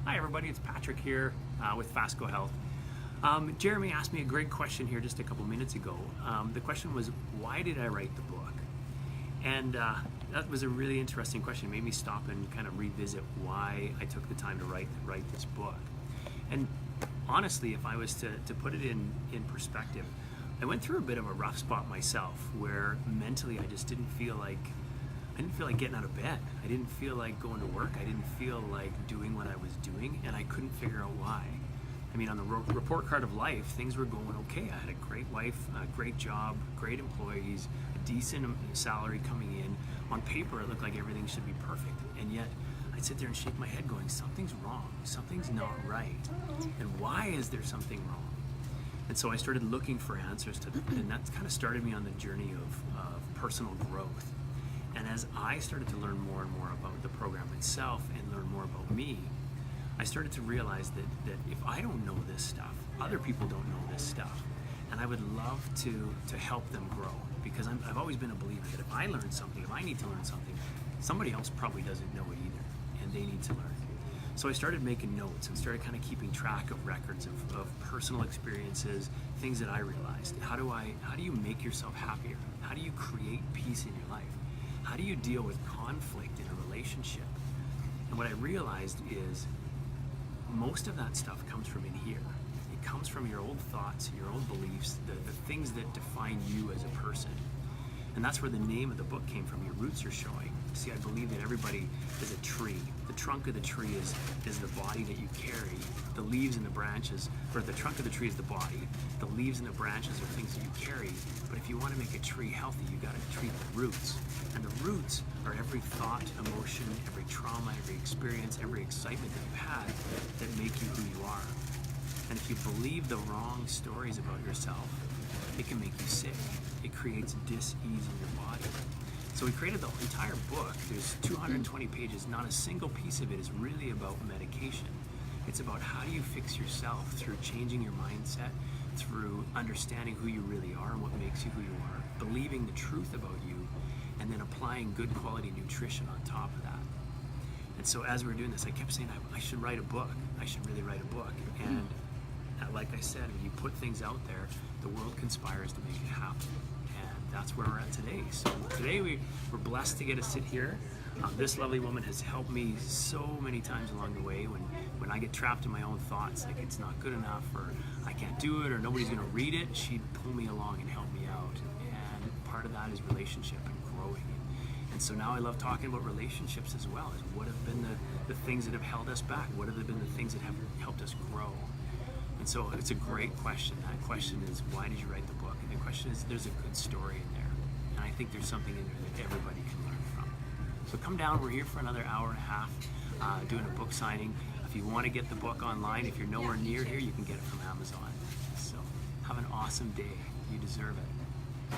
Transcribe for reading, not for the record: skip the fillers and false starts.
Hi everybody, it's Patrick here with Fasco Health. Jeremy asked me a great question here just a couple minutes ago. The question was, why did I write the book? And that was a really interesting question. It made me stop and kind of revisit why I took the time to write this book. And honestly, if I was to put it in perspective, I went through a bit of a rough spot myself where mentally I just didn't feel like getting out of bed. I didn't feel like going to work. I didn't feel like doing what I was doing, and I couldn't figure out why. I mean, on the report card of life, things were going okay. I had a great wife, a great job, great employees, a decent salary coming in. On paper, it looked like everything should be perfect, and yet I'd sit there and shake my head going, something's wrong, something's not right, and why is there something wrong? And so I started looking for answers to that, and that kind of started me on the journey of personal growth. And as I started to learn more and more about the program itself and learn more about me, I started to realize that if I don't know this stuff, other people don't know this stuff. And I would love to help them grow, because I've always been a believer that if I learn something, if I need to learn something, somebody else probably doesn't know it either, and they need to learn. So I started making notes and started kind of keeping track of records of personal experiences, things that I realized. How do you make yourself happier? How do you create peace in your life? How do you deal with conflict in a relationship? And what I realized is most of that stuff comes from in here. It comes from your old thoughts, your old beliefs, the things that define you as a person. And that's where the name of the book came from. Your roots are showing. See, I believe that everybody is a tree. The trunk of the tree is the body that you carry. The leaves and the branches, or the trunk of the tree is the body. The leaves and the branches are things that you carry. But if you want to make a tree healthy, you got to treat the roots. And the roots are every thought, emotion, every trauma, every experience, every excitement that you've had that make you who you are. And if you believe the wrong stories about yourself, it can make you sick. It creates dis-ease in your body. So we created the entire book. There's 220 pages. Not a single piece of it is really about medication. It's about how do you fix yourself through changing your mindset, through understanding who you really are and what makes you who you are, believing the truth about you, and then applying good quality nutrition on top of that. And so as we were doing this, I kept saying, I should write a book. I should really write a book. And like I said, when you put things out there, the world conspires to make it happen. And that's where we're at today. So today we're blessed to get to sit here. This lovely woman has helped me so many times along the way when I get trapped in my own thoughts, like it's not good enough, or I can't do it, or nobody's gonna read it, she'd pull me along and help me out. And part of that is relationship and growing. And so now I love talking about relationships as well, as what have been the things that have held us back, what have been the things that have helped us grow. And so it's a great question. That question is, why did you write the book? And the question is, there's a good story in there. And I think there's something in there that everybody can learn from. So come down, we're here for another hour and a half doing a book signing. If you want to get the book online, if you're nowhere near here, you can get it from Amazon. So have an awesome day. You deserve it.